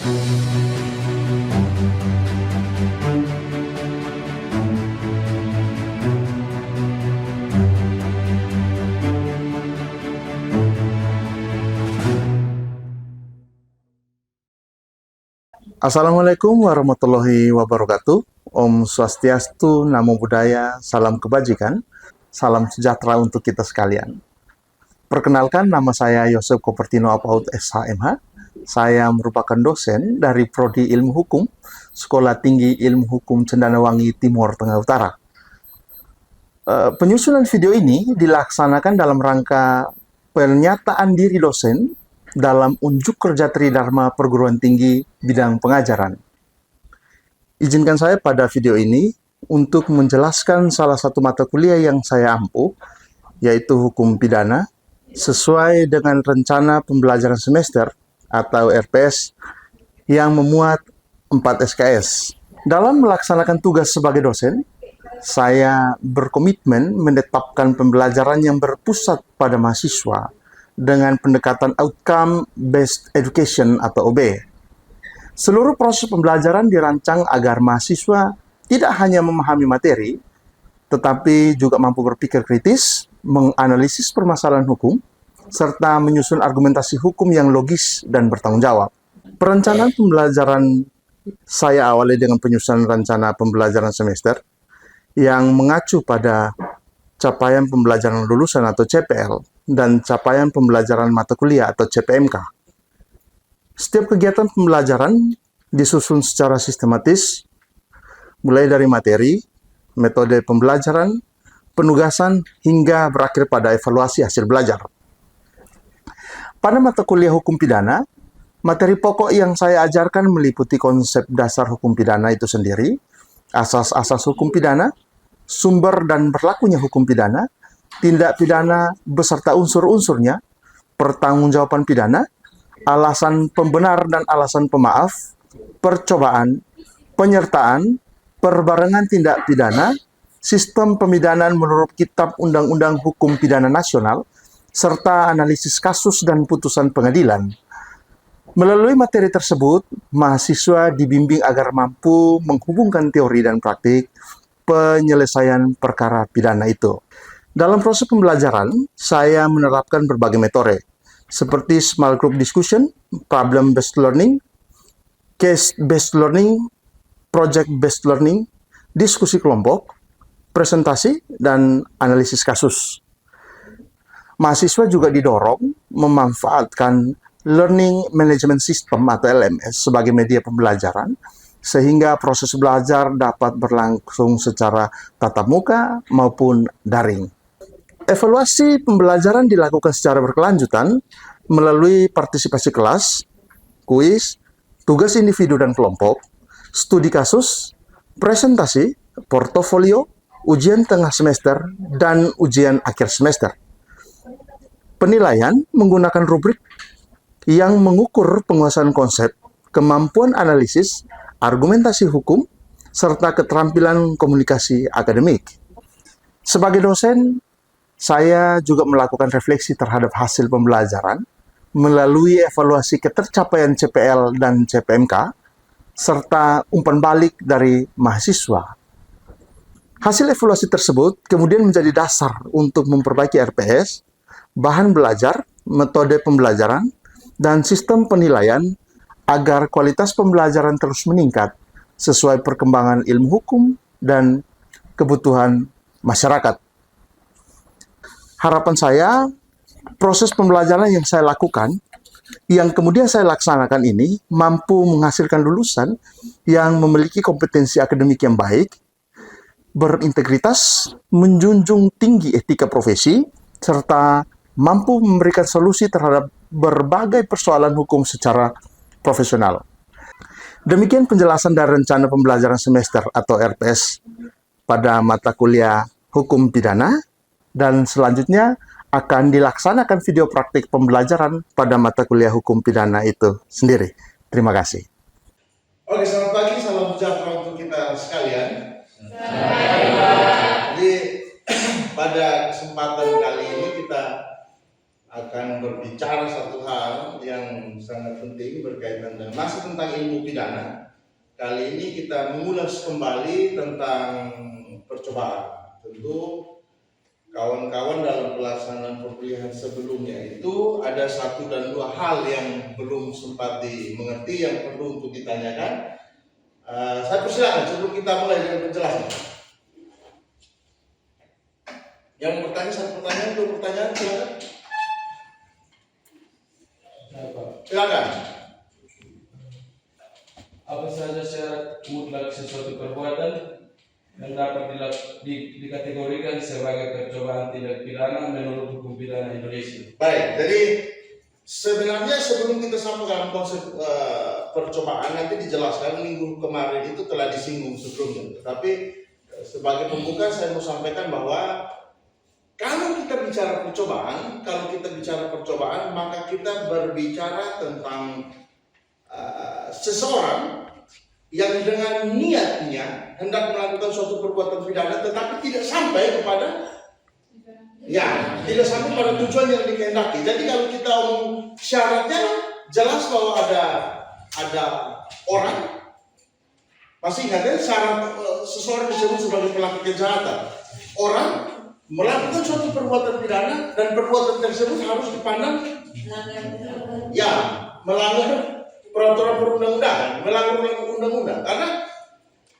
Assalamualaikum warahmatullahi wabarakatuh. Om Swastiastu, Namo Buddhaya, salam kebajikan, salam sejahtera untuk kita sekalian. Perkenalkan, nama saya Yosef Kopertino Apaut SHMH. Saya merupakan dosen dari Prodi Ilmu Hukum, Sekolah Tinggi Ilmu Hukum Cenderawasih Timur Tengah Utara. Penyusunan video ini dilaksanakan dalam rangka pernyataan diri dosen dalam unjuk kerja Tridharma Perguruan Tinggi bidang pengajaran. Izinkan saya pada video ini untuk menjelaskan salah satu mata kuliah yang saya ampuh, yaitu Hukum Pidana, sesuai dengan rencana pembelajaran semester atau RPS yang memuat 4 SKS. Dalam melaksanakan tugas sebagai dosen, saya berkomitmen menetapkan pembelajaran yang berpusat pada mahasiswa dengan pendekatan Outcome Based Education atau OB. Seluruh proses pembelajaran dirancang agar mahasiswa tidak hanya memahami materi, tetapi juga mampu berpikir kritis, menganalisis permasalahan hukum, serta menyusun argumentasi hukum yang logis dan bertanggung jawab. Perencanaan pembelajaran saya awali dengan penyusunan rencana pembelajaran semester yang mengacu pada capaian pembelajaran lulusan atau CPL dan capaian pembelajaran mata kuliah atau CPMK. Setiap kegiatan pembelajaran disusun secara sistematis, mulai dari materi, metode pembelajaran, penugasan, hingga berakhir pada evaluasi hasil belajar. Pada mata kuliah Hukum Pidana, materi pokok yang saya ajarkan meliputi konsep dasar hukum pidana itu sendiri, asas-asas hukum pidana, sumber dan berlakunya hukum pidana, tindak pidana beserta unsur-unsurnya, pertanggungjawaban pidana, alasan pembenar dan alasan pemaaf, percobaan, penyertaan, perbarengan tindak pidana, sistem pemidanaan menurut Kitab Undang-Undang Hukum Pidana Nasional, serta analisis kasus dan putusan pengadilan. Melalui materi tersebut, mahasiswa dibimbing agar mampu menghubungkan teori dan praktik penyelesaian perkara pidana itu. Dalam proses pembelajaran, saya menerapkan berbagai metode, seperti small group discussion, problem-based learning, case-based learning, project-based learning, diskusi kelompok, presentasi, dan analisis kasus. Mahasiswa juga didorong memanfaatkan Learning Management System atau LMS sebagai media pembelajaran, sehingga proses belajar dapat berlangsung secara tatap muka maupun daring. Evaluasi pembelajaran dilakukan secara berkelanjutan melalui partisipasi kelas, kuis, tugas individu dan kelompok, studi kasus, presentasi, portofolio, ujian tengah semester, dan ujian akhir semester. Penilaian menggunakan rubrik yang mengukur penguasaan konsep, kemampuan analisis, argumentasi hukum, serta keterampilan komunikasi akademik. Sebagai dosen, saya juga melakukan refleksi terhadap hasil pembelajaran melalui evaluasi ketercapaian CPL dan CPMK, serta umpan balik dari mahasiswa. Hasil evaluasi tersebut kemudian menjadi dasar untuk memperbaiki RPS, bahan belajar, metode pembelajaran, dan sistem penilaian agar kualitas pembelajaran terus meningkat sesuai perkembangan ilmu hukum dan kebutuhan masyarakat. Harapan saya, proses pembelajaran yang saya lakukan, yang kemudian saya laksanakan ini, mampu menghasilkan lulusan yang memiliki kompetensi akademik yang baik, berintegritas, menjunjung tinggi etika profesi, serta mampu memberikan solusi terhadap berbagai persoalan hukum secara profesional. Demikian penjelasan dari rencana pembelajaran semester atau RPS pada mata kuliah Hukum Pidana, dan selanjutnya akan dilaksanakan video praktik pembelajaran pada mata kuliah Hukum Pidana itu sendiri. Terima kasih. Oke, selamat pagi, salam sejahtera untuk kita sekalian. Jadi pada kesempatan kali ini kita akan berbicara satu hal yang sangat penting berkaitan dengan masih tentang ilmu pidana. Kali ini kita mengulas kembali tentang percobaan. Tentu kawan-kawan dalam pelaksanaan perkuliahan sebelumnya itu ada satu dan dua hal yang belum sempat dimengerti yang perlu untuk ditanyakan. Saya persilakan sebelum kita mulai dengan penjelasan. Yang bertanya satu pertanyaan, dua pertanyaan, silakan. Silakan. Apa saja syarat mutlak sesuatu perbuatan yang dapat dikategorikan sebagai percobaan tindak pidana menurut hukum pidana Indonesia? Baik, jadi sebenarnya sebelum kita sampai dalam konsep percobaan nanti dijelaskan minggu kemarin itu telah disinggung sebelumnya. Tetapi sebagai pembuka saya mau sampaikan bahwa kalau kita bicara percobaan, maka kita berbicara tentang seseorang yang dengan niatnya hendak melakukan suatu perbuatan pidana, tetapi tidak sampai pada tujuan yang dikehendaki. Jadi kalau kita syaratnya jelas bahwa ada orang, masih ingat ya, syarat seseorang disebut sebagai pelaku kejahatan. Orang melakukan suatu perbuatan pidana dan perbuatan tersebut harus dipandang melanggar peraturan perundang-undangan, melanggar undang-undang. Karena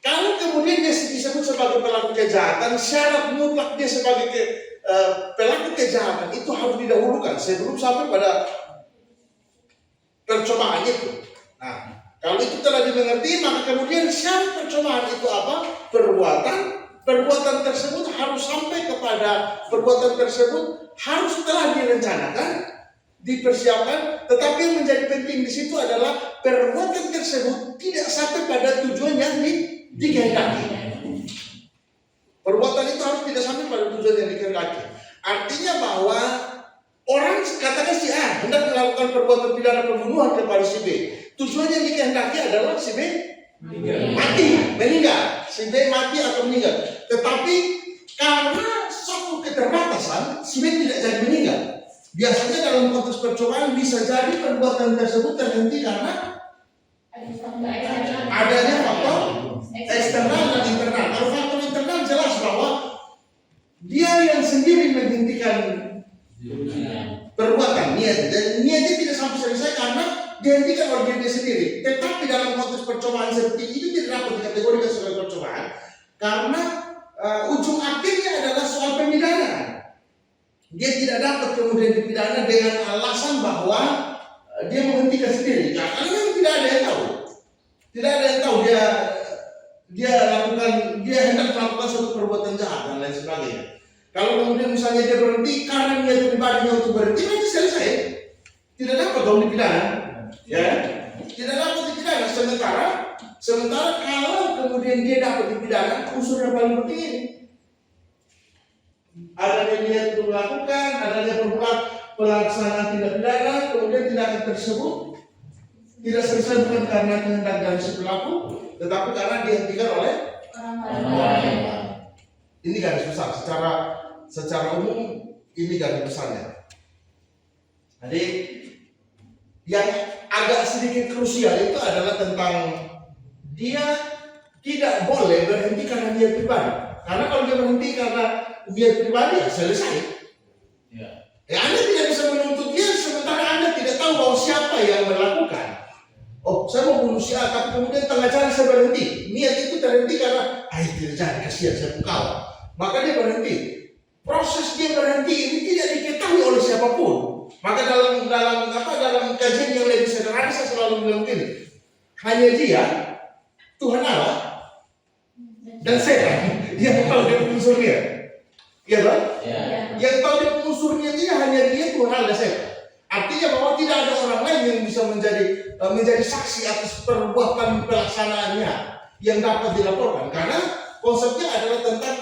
kalau kemudian dia disebut sebagai pelaku kejahatan, syarat mutlak dia sebagai pelaku kejahatan itu harus didahulukan sebelum sampai pada percobaan itu. Nah, kalau itu telah dimengerti, maka kemudian syarat percobaan itu apa? Perbuatan tersebut harus sampai kepada perbuatan tersebut harus telah direncanakan, dipersiapkan, tetapi yang menjadi penting di situ adalah perbuatan tersebut tidak sampai pada tujuan yang dikehendaki. Perbuatan itu harus tidak sampai pada tujuan yang dikehendaki. Artinya bahwa orang katakan si A hendak melakukan perbuatan pidana pembunuhan kepada si B. Tujuan yang dikehendaki adalah si B meninggal. Si B mati atau meninggal. Tetapi karena suatu keterbatasan, si B tidak jadi meninggal. Biasanya dalam konteks percobaan bisa jadi perbuatan tersebut terhenti karena adanya faktor eksternal dan internal. Kalau faktor internal jelas bahwa dia yang sendiri menghentikan perbuatan niat, dan niatnya tidak sampai selesai karena dihentikan oleh diri sendiri. Tetapi dalam konteks percobaan seperti ini tidak dapat dikategorikan sebagai percobaan karena ujung akhirnya adalah soal pemidanaan. Dia tidak dapat kemudian dipidana dengan alasan bahwa dia menghentikan sendiri. Karena memang tidak ada yang tahu. Tidak ada yang tahu dia hendak melakukan suatu perbuatan jahat dan lain sebagainya. Kalau kemudian misalnya dia berhenti karena niat pribadinya untuk berhenti, nanti selesai. Tidak dapat dong dipidana. Ya, tidak dapat dipidana. Sementara kalau kemudian dia dapat dipidana, unsur yang paling penting ini. Adanya niat untuk melakukan, adanya pelaksanaan tindak pidana, kemudian tindakan tersebut tidak selesai bukan karena kehendak dari si pelaku, tetapi karena dihentikan oleh orang lain. Ini garis besar. Secara umum ini garis besarnya. Jadi yang agak sedikit krusial itu adalah tentang dia tidak boleh berhenti karena niat pribadi. Karena kalau dia berhenti karena niat pribadi, ya selesai. Anda tidak bisa menuntut dia sementara Anda tidak tahu bahwa siapa yang melakukan. Oh, saya mau bunuh si A, tapi kemudian tengah jalan saya berhenti. Niat itu terhenti karena tidak jadi, kasihan saya pukau. Maka dia berhenti. Proses dia berhenti ini tidak diketahui oleh siapapun. Maka dalam kajian yang lebih sederhana saya selalu bilang begini. Hanya dia, Tuhan Allah, dan setan yang tahu dia unsurnya. Iya kan? Yang tahu dia unsurnya itu hanya dia, Tuhan Allah, dan setan. Artinya bahwa tidak ada orang lain yang bisa menjadi saksi atas perbuatan pelaksanaannya yang dapat dilaporkan. Karena konsepnya adalah tentang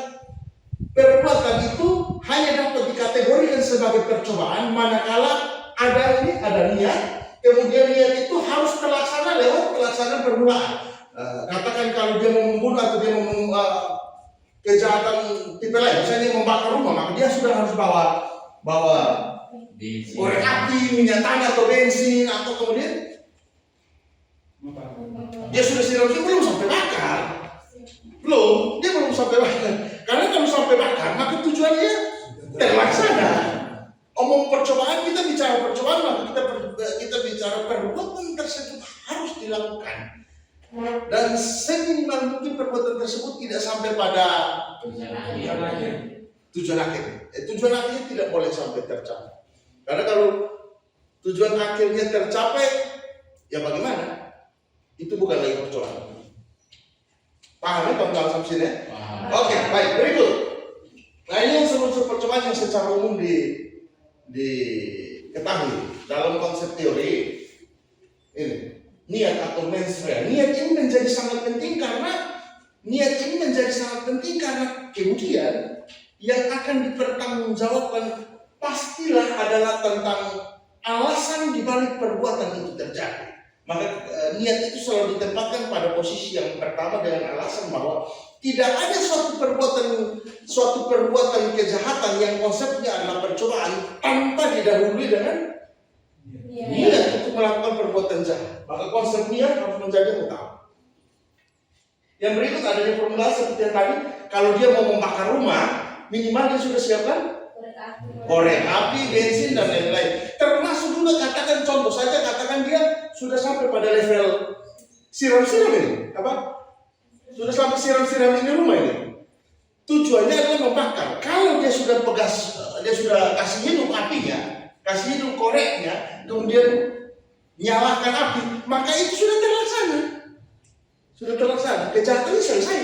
perbuatan itu hanya dapat dikategorikan sebagai percobaan manakala ada niat, kemudian niat itu harus terlaksana lewat pelaksanaan permulaan. Katakan kalau dia mau membunuh atau dia mau kejahatan tipe lain, misalnya membakar rumah, maka dia sudah harus bawa korek api, minyak tanah atau bensin, atau kemudian dia sudah siram, dia belum sampai bakar. Dia belum sampai bakar. Karena kalau sampai bakar, maka tujuannya terlaksana. Omong percobaan, kita bicara percobaan, maka kita bicara perbuatan tersebut harus dilakukan. Dan seminimal mungkin perbuatan tersebut tidak sampai pada tujuan akhir. Tujuan akhirnya tidak boleh sampai tercapai. Karena kalau tujuan akhirnya tercapai, ya bagaimana? Itu bukan lagi percobaan. Paham ya kawan-kawan sampai sini? Oke, baik, berikut. Nah, ini unsur-unsur percobaan yang secara umum diketahui dalam konsep teori ini. Niat atau mens rea. Niat ini menjadi sangat penting karena kemudian yang akan dipertanggungjawabkan pastilah adalah tentang alasan dibalik perbuatan itu terjadi. Maka niat itu selalu ditempatkan pada posisi yang pertama dengan alasan bahwa tidak ada suatu perbuatan kejahatan yang konsepnya adalah percobaan tanpa didahului dengan niat untuk melakukan perbuatan jahat. Maka konsep niat harus menjadi utama. Yang berikut adanya formula seperti yang tadi, kalau dia mau membakar rumah, minimal dia sudah siapkan korek api, bensin dan lain-lain. Termasuk juga katakan contoh saja, katakan dia sudah sampai pada level siram-siram ini, sudah sampai siram-siram ini rumah ini. Tujuannya adalah membakar. Kalau dia sudah dia sudah kasih hidup apinya, kasih hidup koreknya, kemudian nyalakan api, maka itu sudah terlaksana. Kejahatannya selesai.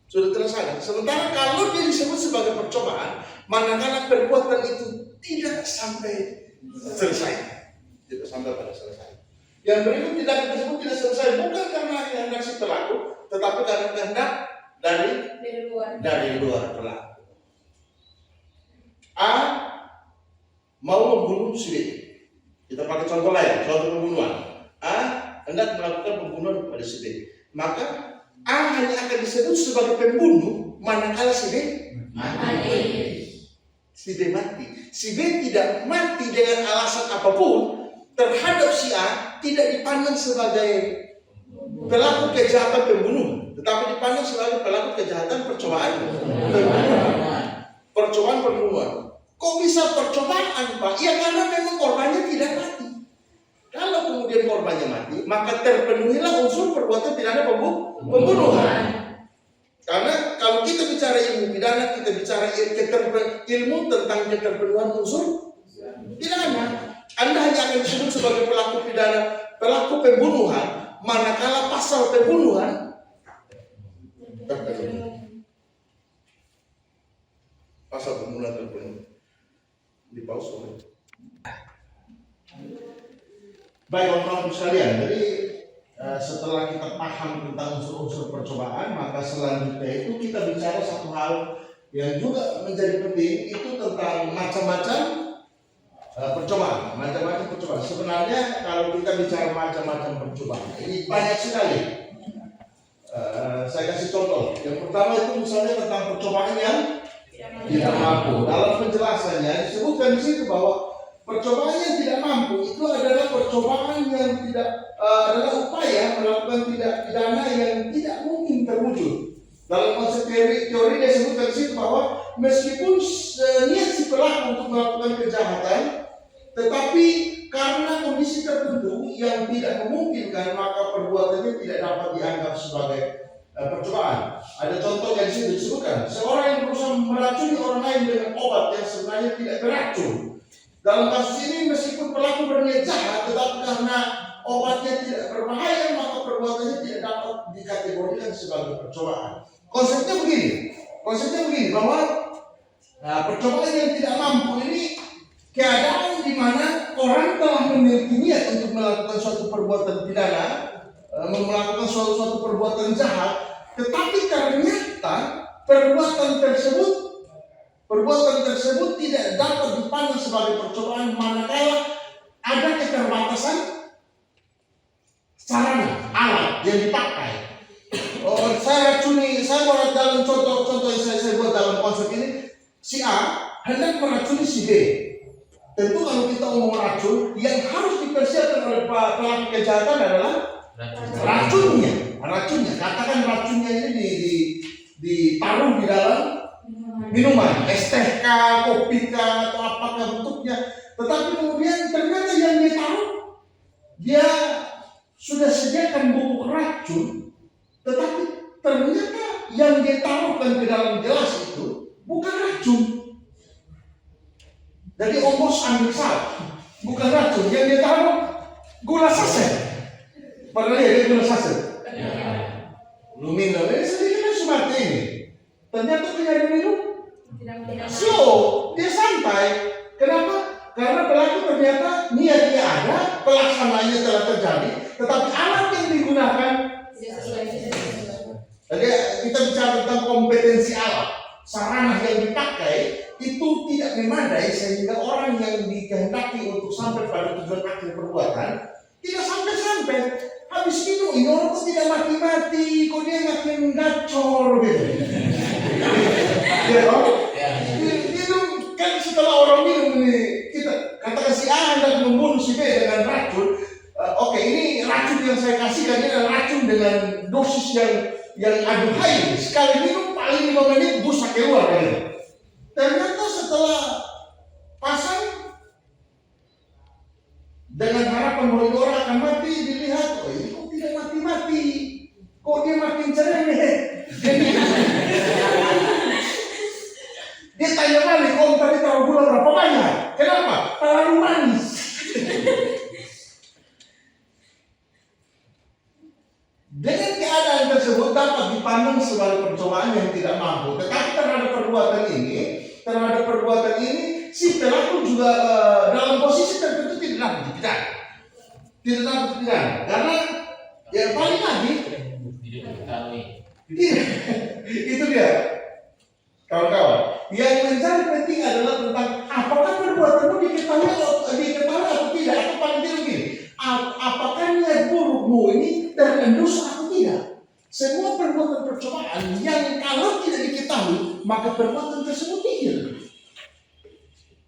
Sudah terlaksana. Sementara kalau dia disebut sebagai percobaan, manakala perbuatan itu tidak sampai selesai. Tidak sampai pada selesai. Yang berikut tindakan tersebut tidak selesai bukan karena kehendak si pelaku, tetapi karena kehendak dari luar pelaku. A mau membunuh si B. Kita pakai contoh lain, contoh pembunuhan. A hendak melakukan pembunuhan kepada si B. Maka A hanya akan disebut sebagai pembunuh manakala si B mati. Si B tidak mati dengan alasan apapun terhadap si A, tidak dipandang sebagai pelaku kejahatan pembunuh, tetapi dipandang sebagai pelaku kejahatan percobaan pembunuhan. Kok bisa percobaan, Pak? Ya karena memang korbannya tidak mati. Kalau kemudian korbannya mati, maka terpenuhilah unsur perbuatan pidana pembunuhan. Karena kalau kita bicara ilmu pidana, kita bicara ilmu tentang keterpenuhan unsur pidana. Anda hanya akan disebut sebagai pelaku pidana, pelaku pembunuhan, manakala pasal pembunuhan terpenuhi. Pasal pembunuhan terpenuhi. Di pause. Baik kawan-kawan sekalian, jadi setelah kita paham tentang unsur-unsur percobaan, maka selanjutnya itu kita bicara satu hal yang juga menjadi penting, itu tentang macam-macam percobaan. Sebenarnya kalau kita bicara macam-macam percobaan, ini banyak sekali. Saya kasih contoh. Yang pertama itu misalnya tentang percobaan yang tidak mampu. Dalam penjelasannya disebutkan di situ bahwa percobaan yang tidak mampu itu adalah percobaan yang adalah upaya melakukan tindak pidana yang tidak mungkin terwujud. Dalam konsep teori dia sebutkan di situ bahwa meskipun niat si pelaku untuk melakukan kejahatan, tetapi karena kondisi tertentu yang tidak memungkinkan, maka perbuatannya tidak dapat dianggap sebagai percobaan. Ada contoh yang disebutkan, seorang yang berusaha meracuni orang lain dengan obat yang sebenarnya tidak beracun. Dalam kasus ini meskipun pelaku berniat jahat, tetapi karena obatnya tidak berbahaya, maka perbuatannya tidak dapat dikategorikan sebagai percobaan. Konsepnya begini, bahwa percobaan yang tidak mampu ini keadaan di mana orang telah memiliki niat untuk melakukan suatu perbuatan pidana, melakukan suatu perbuatan jahat, tetapi ternyata perbuatan tersebut tidak dapat dipandang sebagai percobaan manakala ada keterbatasan sarana, alat yang dipakai. Saya mau dalam contoh yang saya buat dalam konsep ini, si A hendak meracuni si B. Tentu kalau kita ngomong racun, yang harus dipersiapkan oleh pelaku kejahatan adalah racunnya. Katakan racunnya ini ditaruh di dalam minuman, es teh kah, kopi kah, atau apakah bentuknya. Tetapi kemudian ternyata yang dia taruh, dia sudah sediakan bubuk racun, tetapi ternyata yang dia taruhkan ke dalam gelas itu bukan racun. Jadi Om Bos ambil salah, bukan racun. Yang dia taruh gula saset. Padahal dia gula saset. Lu minum ini sedikit seperti ini. Ternyata dia minum. So, dia santai. Kenapa? Karena pelaku ternyata niatnya ada, pelaksanaannya telah terjadi, tetapi alat yang digunakan. Jadi kita bicara tentang kompetensi alat, sarana yang dipakai itu tidak memadai sehingga orang yang dikehendaki untuk sampai pada tujuan akhir perbuatan tidak sampai. Habis minum ini orang kok tidak mati-mati, kok dia makin gacor gitu. Ya toh? Minum kan setelah orang minum ini kita katakan si A hendak membunuh si B dengan racun. Oke, ini racun yang saya kasihkan ini adalah racun dengan dosis yang aduhai. Sekali minum paling 5 menit busa keluar kan. Ternyata setelah pasang dengan harapan bahwa ini orang akan mati, dilihat, oh ini kok tidak mati-mati, kok dia makin cerewet. Dia tanya balik, om tadi taruh gula berapa banyak? Kenapa? Terlalu manis. Dengan keadaan tersebut dapat dipandang sebagai percobaan yang tidak mampu. Tetapi terhadap perbuatan ini si pelaku juga dalam posisi tertentu tidak dapat dipidana. Karena yang paling lagi itu dia, kawan-kawan. Yang menjadi penting adalah tentang apakah perbuatanmu diketahui atau tidak, atau paling tidak begini, apakah niat burukmu ini terendus atau tidak. Semua perbuatan percobaan yang kalau tidak diketahui maka perbuatan tersebut nihil.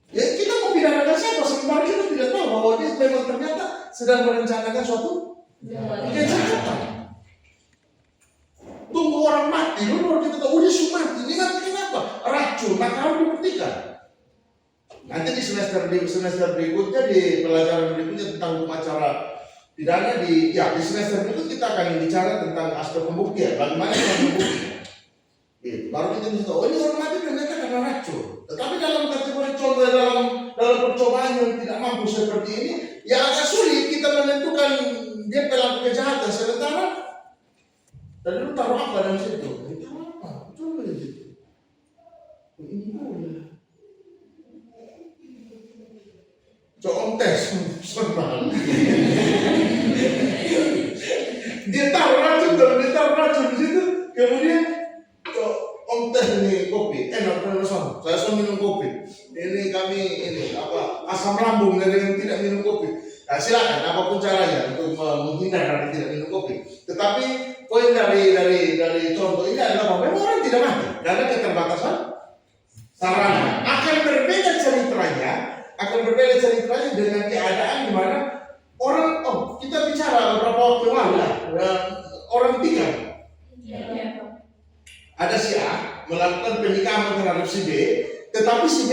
Ya kita mau pidanakan siapa sementara kita tidak tahu bahwa dia memang ternyata sedang merencanakan suatu kejahatan. Tunggu orang mati dulu baru kita tahu dia sudah mati. Ini mati kenapa? Racun, maka harus dibuktikan. Nanti di semester berikutnya, di pelajaran berikutnya tentang hukum acara pidana di semester berikut kita akan bicara tentang aspek pembuktian. Bagaimana kita membuktikan? Baru kita bisa tahu, ini orang mati ternyata karena racun. Tetapi dalam kategori contoh dalam percobaan yang tidak mampu seperti ini, ya agak sulit kita menentukan dia pelaku kejahatan. Sementara tadi lu taruh apa dalam situ? Taruh apa? Coba di situ. Ini boleh. Coba tes, senang. Dia taruh racun di situ, kemudian om teh ini kopi, enak rasanya. Saya minum kopi. Ini kami asam lambung dari yang tidak minum kopi. Nah, silakan apapun caranya untuk menghindar dari tidak minum kopi. Tetapi poin dari contoh ini adalah bahwa memang orang tidak mati karena keterbatasan sarana. Akan berbeda ceritanya dengan keadaan di mana orang kita bicara beberapa waktu lalu orang tiga. Ada si A melakukan penikaman terhadap si B, tetapi si B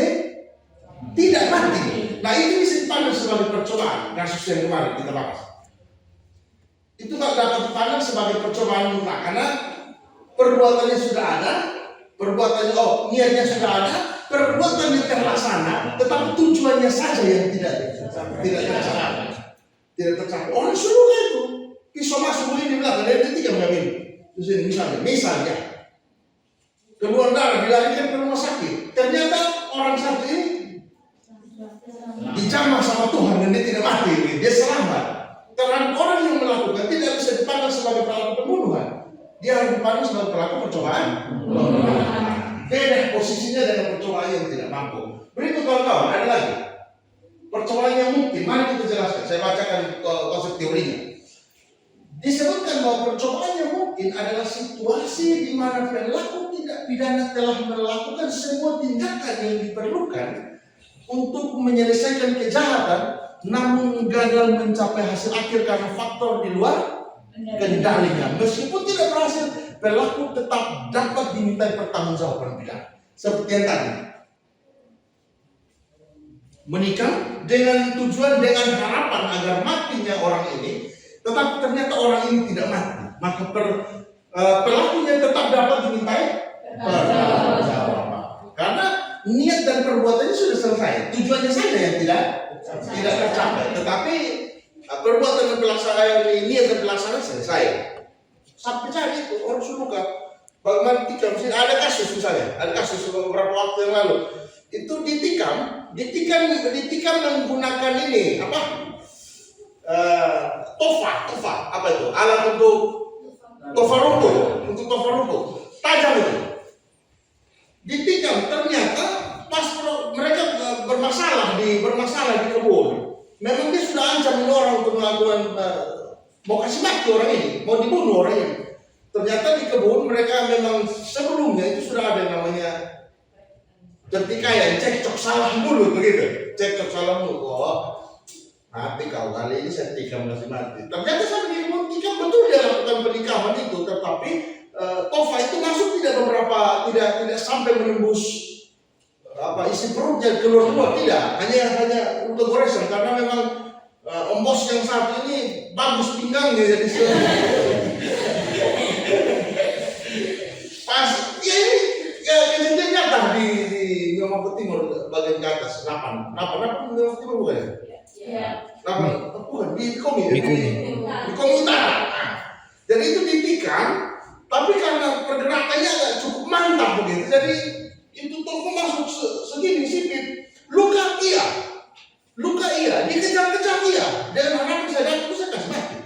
tidak mati. Nah ini bisa dipandang sebagai percobaan. Kasus yang kemarin kita bahas itu tak dapat dipandang sebagai percobaan mutlak karena perbuatannya sudah ada, niatnya sudah ada, perbuatannya terlaksana, tetapi tujuannya saja yang tidak tercapai. Orang suruh itu pisau masuk ini di belakang, dia tidak mengambil. Terus ini misalnya keluar darah dilarikan ke rumah sakit. Ternyata orang satu ini dijamah sama Tuhan dan dia tidak mati, dia selamat. Terhadap orang yang melakukan tidak bisa dipandang sebagai pelaku pembunuhan, dia harus dipandang sebagai pelaku percobaan. Beda posisinya dengan percobaan yang tidak mampu. Berikut kawan-kawan ada lagi percobaan yang mungkin. Mari kita jelaskan. Saya bacakan konsep teorinya. Disebutkan bahwa percobaan yang mungkin adalah situasi di mana pelaku tidak pidana telah melakukan semua tindakan yang diperlukan untuk menyelesaikan kejahatan, namun gagal mencapai hasil akhir karena faktor di luar kendalinya. Meskipun tidak berhasil, pelaku tetap dapat dimintai pertanggungjawaban pidana. Seperti yang tadi, menikah dengan tujuan, dengan harapan agar matinya orang ini, tetapi ternyata orang ini tidak mati, maka pelakunya tetap dapat dimintai pertanggungjawaban. Karena niat dan perbuatannya sudah selesai, tujuannya saja yang tidak tercapai, tetapi perbuatan dan pelaksanaan ini, niat dan pelaksanaan selesai. Sampai cari itu orang suruh bagaimana tikam, ada kasus misalnya, ada kasus beberapa waktu yang lalu, itu ditikam menggunakan ini apa? Tofa, apa itu? Alat untuk tofa rumput, tajam itu. Ditikam, ternyata pas mereka bermasalah di kebun. Memang dia sudah ancam orang untuk melakukan mau kasih mati orang ini, mau dibunuh orang ini. Ternyata di kebun mereka memang sebelumnya itu sudah ada yang namanya pertikaian, cekcok salah mulut begitu. Cekcok salah mulut. Oh, mati kau, kali ini saya tikam masih mati. Ternyata sampai di kebun tikam betul dia lakukan pernikahan itu, tetapi tofa itu masuk tidak sampai menembus isi perutnya keluar tidak, hanya untuk goresan karena memang ombos yang satu ini bagus pinggangnya jadi pas ya ini kejadian nyata di Maluku Timur bagian ke atas 8 Maluku Timur bukan ya? Iya. 8 bukan di Komi Utara. Jadi itu ditikam, tapi karena pergerakannya agak cukup mantap begitu, jadi itu tofu masuk segini sipit, luka iya, dikejar-kejar iya, dengan harapan saya kasih mati.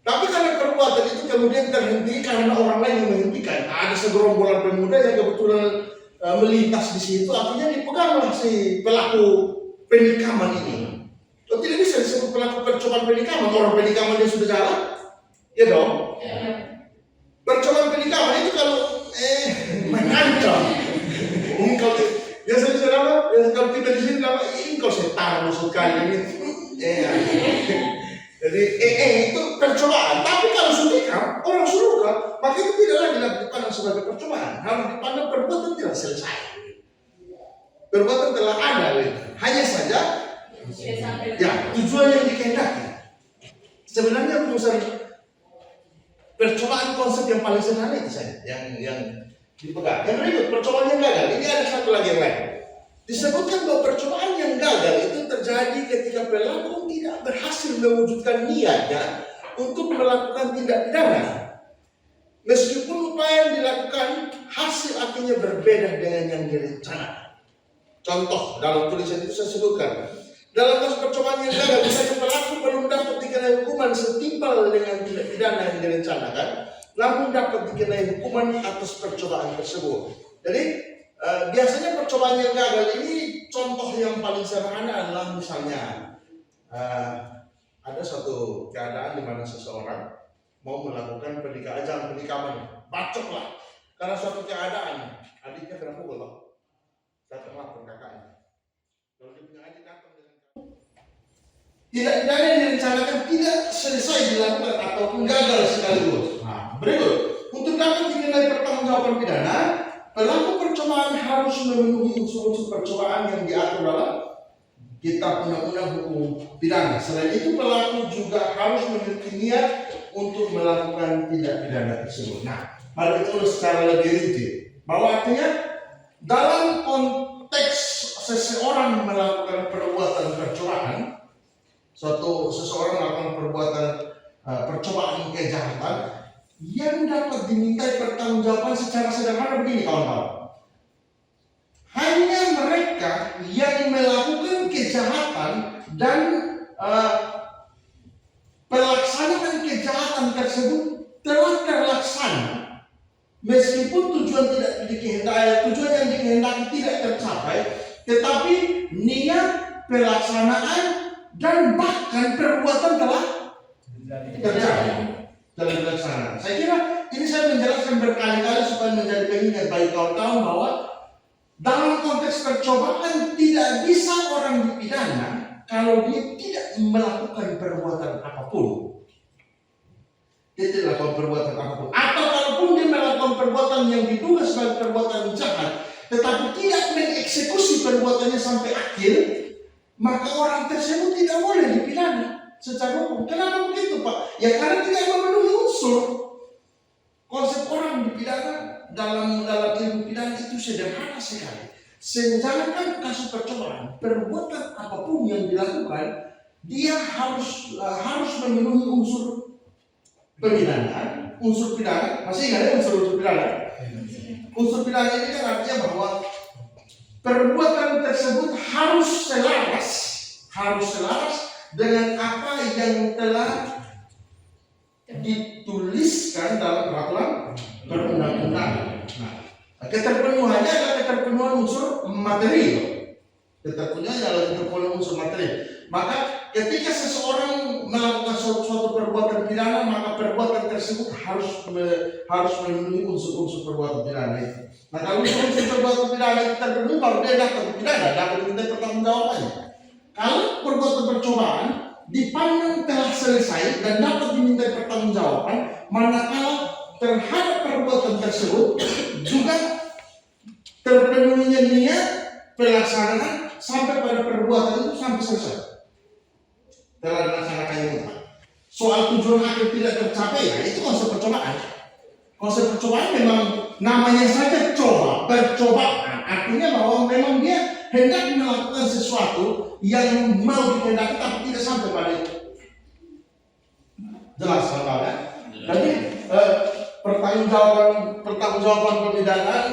Tapi karena perbuatan itu kemudian terhenti karena orang lain yang menghentikan. Ada segerombolan pemuda yang kebetulan melintas di situ, akhirnya dipeganglah si pelaku penikaman ini. Oh, tidak bisa disebut pelaku percobaan penikaman, orang penikaman dia sudah jalan, ya dong. Percobaan penikaman itu kalau mengancam. Ini kalau ya saudara, kalau kita di sini ini kau setan maksud kali ini. Jadi itu percobaan. Tapi kalau sudah orang suruh maka itu tidak lagi dipandang sebagai percobaan. Harus dipandang perbuatan tidak selesai. Perbuatan telah ada, hanya saja ya tujuan yang dikehendaki. Sebenarnya rumusan percobaan konsep yang paling sederhana itu saja yang dipegang. Yang berikut, percobaan yang gagal. Ini ada satu lagi yang lain. Disebutkan bahwa percobaan yang gagal itu terjadi ketika pelaku tidak berhasil mewujudkan niatnya untuk melakukan tindak pidana. Meskipun upaya yang dilakukan, hasil akhirnya berbeda dengan yang direncanakan. Contoh, dalam tulisan itu saya sebutkan. Dalam kasus percobaan yang gagal, misalnya pelaku belum dapat dikenai hukuman setimpal dengan tindak pidana yang direncanakan, namun dapat dikenai hukuman atas percobaan tersebut. Jadi biasanya percobaan yang gagal ini contoh yang paling sederhana adalah misalnya ada suatu keadaan di mana seseorang mau melakukan pernikahan, bacoklah karena suatu keadaan adiknya kena pukul, datang lapor kakaknya. Kalau dia punya adik datang dengan tidak pidana yang direncanakan tidak selesai dilakukan ataupun gagal sekaligus. Berikut, untuk dapat dikenai pertanggungjawaban pidana, pelaku percobaan harus memenuhi unsur-unsur percobaan yang diatur dalam Kitab Undang-Undang Hukum Pidana. Selain itu, pelaku juga harus memiliki niat untuk melakukan tindak pidana tersebut. Nah, mari kita ulas secara lebih rinci. Bahwa artinya dalam konteks seseorang melakukan perbuatan percobaan, seseorang melakukan perbuatan percobaan kejahatan, yang dapat dimintai pertanggungjawaban secara sederhana begini kawan-kawan. Hanya mereka yang melakukan kejahatan dan pelaksanaan kejahatan tersebut telah terlaksana meskipun tujuan yang dikehendaki tidak tercapai, tetapi niat, pelaksanaan dan bahkan perbuatan telah terjadi dalam pelaksanaan. Saya kira ini saya menjelaskan berkali-kali supaya menjadi pengingat bagi kawan-kawan bahwa dalam konteks percobaan tidak bisa orang dipidana kalau dia tidak melakukan perbuatan apapun. Dia tidak melakukan perbuatan apapun. Atau kalaupun dia melakukan perbuatan yang diduga sebagai perbuatan jahat, tetapi tidak mengeksekusi perbuatannya sampai akhir, maka orang tersebut tidak boleh dipidana secara hukum. Kenapa begitu, Pak? Ya karena tidak memenuhi unsur. Konsep orang dipidana dalam ilmu pidana itu sederhana sekali. Jangankan kasus percobaan, perbuatan apapun yang dilakukan, dia harus memenuhi unsur pemidanaan, unsur pidana. Masih ingat ya unsur pidana? Unsur pidana ini kan artinya bahwa perbuatan tersebut harus selaras dengan apa yang telah dituliskan dalam peraturan perundang-undangan. Nah, keterpenuhannya adalah keterpenuhan unsur materi. Keterpenuhannya adalah keterpenuhan unsur materi. Maka ketika seseorang melakukan suatu perbuatan pidana, maka perbuatan tersebut harus memenuhi unsur-unsur perbuatan pidana itu. Nah, kalau unsur perbuatan pidana itu terpenuhi, baru dia dapat dipidana, dapat diminta pertanggungjawabannya. Kalau perbuatan percobaan dipandang telah selesai dan dapat diminta pertanggungjawaban, manakala terhadap perbuatan tersebut juga terpenuhinya niat pelaksanaan sampai pada perbuatan itu sampai selesai. Telah dilaksanakan itu. Soal tujuan akhir tidak tercapai, ya itu konsep percobaan. Konsep percobaan memang namanya saja percobaan. Artinya bahwa memang dia hendak melakukan sesuatu yang mau dikehendaki tapi tidak sampai pada itu. Jelas kan, ya? Jadi pertanggungjawaban pemidanaan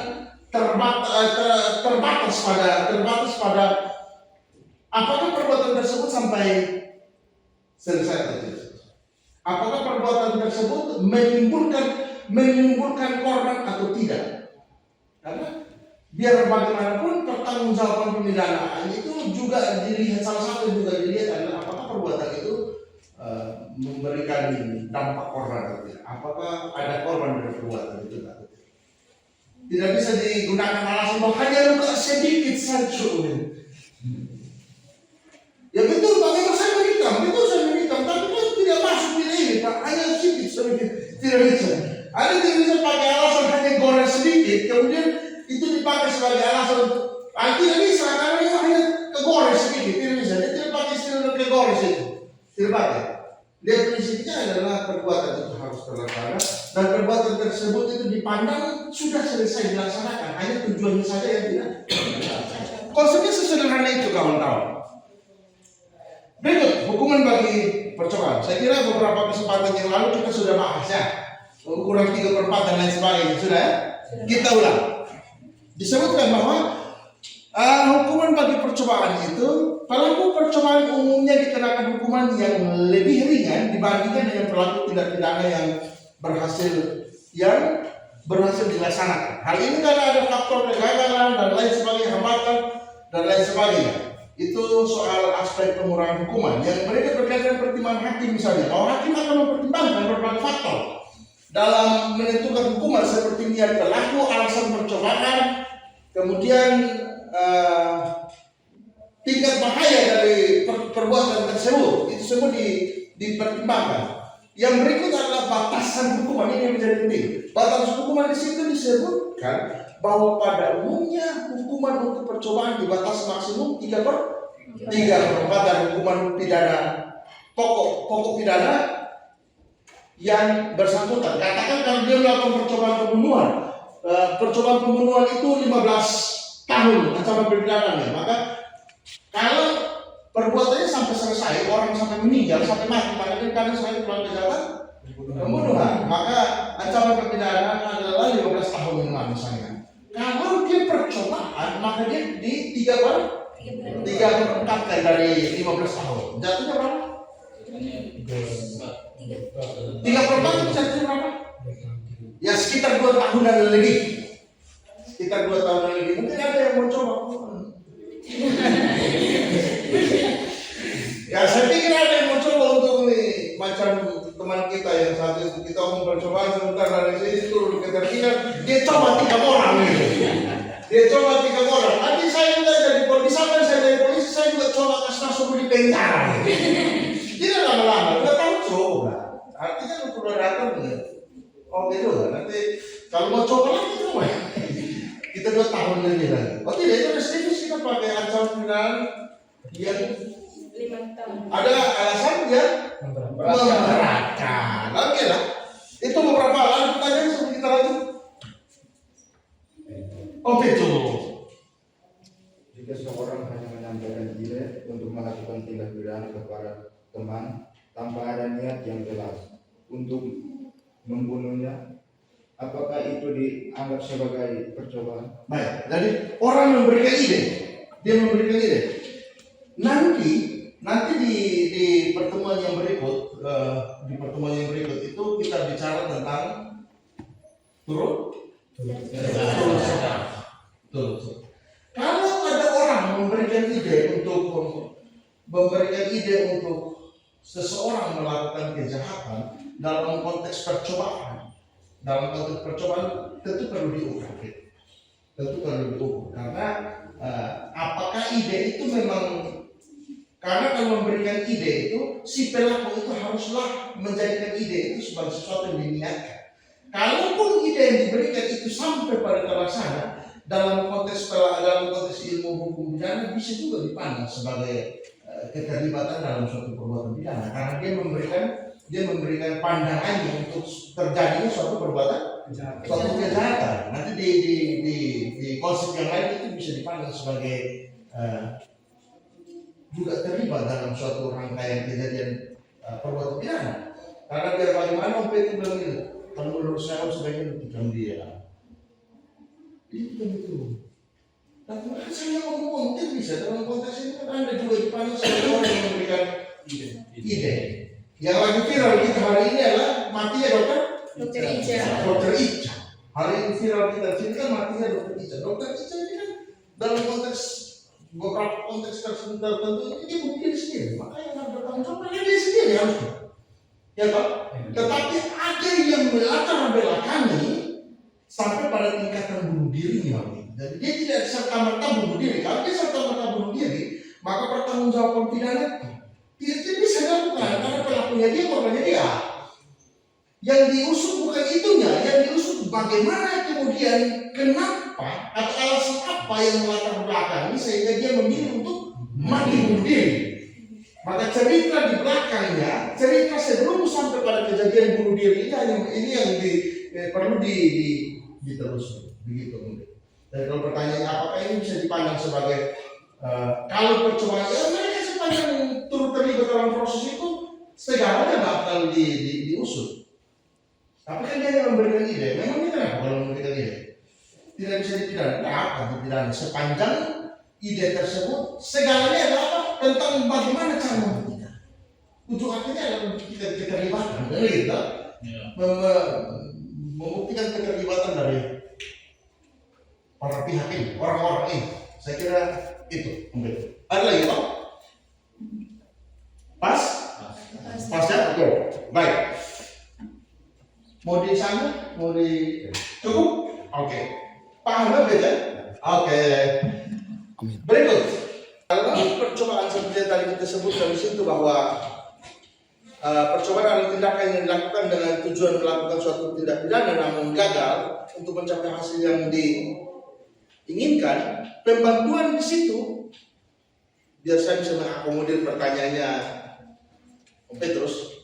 terbatas pada apakah perbuatan tersebut sampai selesai atau tidak. Apakah perbuatan tersebut menimbulkan korban atau tidak. Karena biar bagaimanapun pertanggungjawaban pemidanaan itu juga dilihat, salah satu juga dilihat adalah apakah perbuatan itu memberikan dampak korban atau tidak. Apakah ada korban dari perbuatan itu atau tidak. Tidak bisa digunakan alasan bahwa hanya luka sedikit saja. Ya betul, Pak, memang saya menghitam, tapi kan tidak masuk di ini, Pak, hanya sedikit, tidak bisa. Ada tidak bisa pakai alasan hanya goreng sedikit, kemudian itu dipakai sebagai alasan, tidak bisa, karena hanya kegoreng sedikit, tidak bisa. Dia tidak pakai istilah kegoreng sedikit, tidak pakai. Definisinya adalah perbuatan itu harus terlaksana dan perbuatan tersebut itu dipandang sudah selesai dilaksanakan, hanya tujuannya saja yang tidak. Konsepnya sesederhana itu, kawan-kawan. Berikut hukuman bagi percobaan. Saya kira beberapa kesempatan yang lalu kita sudah bahas ya, ukuran 3/4 dan lain sebagainya sudah ya. Kita ulang. Disebutkan bahwa hukuman bagi percobaan itu, pelaku percobaan umumnya dikenakan hukuman yang lebih ringan dibandingkan dengan pelaku tindak pidana yang berhasil dilaksanakan. Hal ini karena ada faktor kegagalan dan lain sebagainya, hambatan dan lain sebagainya. Itu soal aspek pengurangan hukuman yang mereka berkaitan pertimbangan hakim misalnya. Bahwa hakim akan mempertimbangkan berbagai faktor dalam menentukan hukuman seperti niat pelaku, alasan percobaan, kemudian tingkat bahaya dari perbuatan tersebut. Itu semua dipertimbangkan. Yang berikut adalah batasan hukuman, ini yang menjadi penting. Batasan hukuman di situ disebutkan bahwa pada umumnya hukuman untuk percobaan dibatasi maksimum 3/4 dan hukuman pidana pokok pidana yang bersangkutan. Katakan kalau dia melakukan percobaan pembunuhan itu 15 tahun ancaman pidananya, maka kalau perbuatannya sampai selesai, orang sampai meninggal, sampai mati, maka dia kan saya pulang kejahatan pembunuhan, maka ancaman pidanaan adalah 15 tahun minimal misalnya. Kalau dia percobaan, maka dia di 3/4 dari 15 tahun. Jatuhnya berapa? 3/4 itu jatuhnya berapa? Ya sekitar 2 tahun dan lebih. Mungkin ada yang mau coba. Ya saya pikir ada yang mau coba untuk nih, macam teman kita yang saat itu kita mau percobaan sebentar dari sini turun ke terminal, dia coba 3 orang gitu. Dia coba 3 orang. Nanti saya juga jadi polisi, kan saya jadi polisi, saya juga coba kasih masuk di penjara. Tidak lama-lama, udah tahu coba. Artinya lu perlu datang ya. Oh gitu kan. Nanti kalau mau coba lagi coba. Kita 2 tahun lebih lagi. Oh tidak, itu restriksi kita pakai ancaman pidana yang 5 tahun. ada alasan dia memberatkan. Oke lah. Itu beberapa alasan pertanyaan sebelum kita lanjut. Oh betul. Jika seorang hanya menyampaikan ide untuk melakukan tindak pidana kepada teman tanpa ada niat yang jelas untuk membunuhnya, apakah itu dianggap sebagai percobaan? Baik, jadi orang memberikan ide, dia memberikan ide. Nanti di pertemuan yang berikut, itu kita bicara tentang turut. Tuh. Kalau ada orang memberikan ide untuk seseorang melakukan kejahatan dalam konteks percobaan, tentu perlu diukur. Karena apakah ide itu memang, karena kalau memberikan ide itu si pelaku itu haruslah menjadikan ide itu sebagai sesuatu yang diniatkan. Kalaupun ide yang diberikan itu sampai pada terlaksana dalam konteks ilmu hukum pidana, bisa juga dipandang sebagai keterlibatan dalam suatu perbuatan pidana, karena dia memberikan pandangannya untuk terjadinya suatu kejahatan. Nanti di konsep yang lain itu bisa dipandang sebagai juga terlibat dalam suatu rangkaian kejadian perbuatan pidana. Karena biar bagaimana Om Peti bilang itu, kalau menurut saya sebaiknya hentikan dia. Itu. Tapi saya ngomong itu bisa dalam konteks ini kan Anda juga dipandang sebagai orang yang memberikan ide. Yang lagi viral kita hari ini adalah matinya Dokter Ica. Dokter Ica. Hari ini viral kita sini kan matinya Dokter Ica. Dokter Ica ini kan dalam beberapa konteks tertentu ini dia bunuh diri sendiri. Maka yang harus bertanggung jawab dia sendiri harusnya. Ya Pak. Tetapi ada yang melatar belakangi sampai pada tingkatan bunuh dirinya. Jadi dia tidak serta-merta bunuh diri. Kalau dia serta-merta bunuh diri, maka pertanggungjawaban pidana tidak bisa dilakukan karena pelakunya dia, korbannya dia. Yang diusut bukan itunya, yang diusut bagaimana kemudian, kenapa atau alasan apa yang melatar belakangi sehingga dia memilih untuk mati bunuh diri. Maka cerita di belakangnya, cerita sebelum sampai pada kejadian bunuh diri ini yang perlu ditelusuri, begitu mungkin. Dan kalau pertanyaan apakah ini bisa dipandang sebagai kalau percobaan, ya mereka sepanjang turut terlibat dalam proses itu segalanya bakal diusut. Tapi kan dia yang memberikan ide, memang ini kenapa kalau memberikan ide tidak bisa dipidana? Apa dipidana? Sepanjang ide tersebut segalanya adalah apa? Tentang bagaimana cara membuktikan. Ujung akhirnya adalah membuktikan keterlibatan dari kita, membuktikan keterlibatan dari para pihak ini, orang-orang ini. Saya kira itu mungkin. Ada lagi Pak? Pas ya? Oke. Baik. Mau di sana? Mau di cukup? Oke. Paham beda? Oke. Berikut. Kalau percobaan seperti yang tadi kita sebutkan di situ bahwa percobaan adalah tindakan yang dilakukan dengan tujuan melakukan suatu tindak pidana namun gagal untuk mencapai hasil yang diinginkan. Pembantuan di situ, biar saya bisa mengakomodir pertanyaannya Om Petrus,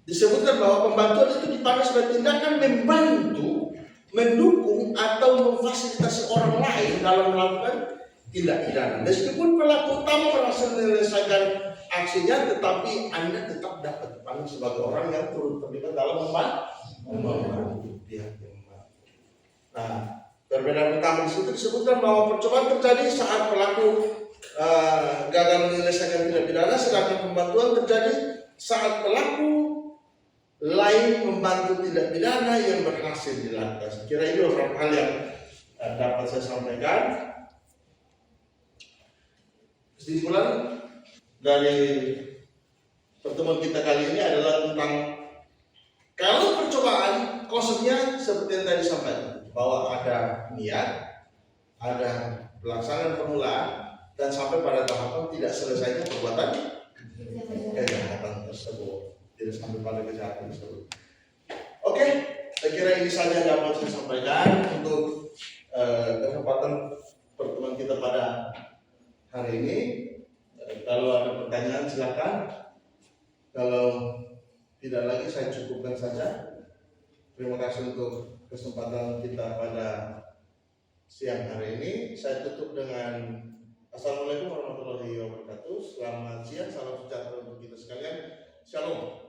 disebutkan bahwa pembantuan itu dipandang sebagai tindakan membantu, mendukung atau memfasilitasi orang lain dalam melakukan tindak pidana. Meskipun pelaku utama berhasil menyelesaikan aksinya, tetapi Anda tetap dapat dipandang sebagai orang yang turut terlibat dalam membantu pihak yang membantu. Nah, perbedaan utama di situ disebutkan bahwa percobaan terjadi saat pelaku gagal menyelesaikan tindak pidana, sedangkan pembantuan terjadi saat pelaku lain membantu tindak pidana yang berhasil dilakukan. Saya kira ini beberapa hal yang dapat saya sampaikan. Kesimpulan dari pertemuan kita kali ini adalah tentang kalau percobaan konsepnya seperti yang tadi sampaikan, bahwa ada niat, ada pelaksanaan permulaan dan sampai pada tahapan tidak selesainya perbuatan kejahatan tersebut, tidak sampai pada kejahatan tersebut. Oke, saya kira ini saja dapat saya sampaikan untuk kesempatan pertemuan kita pada hari ini. Kalau ada pertanyaan silakan. Kalau tidak lagi saya cukupkan saja. Terima kasih untuk kesempatan kita pada siang hari ini. Saya tutup dengan Assalamualaikum warahmatullahi wabarakatuh. Selamat siang, salam sejahtera untuk kita sekalian. Shalom.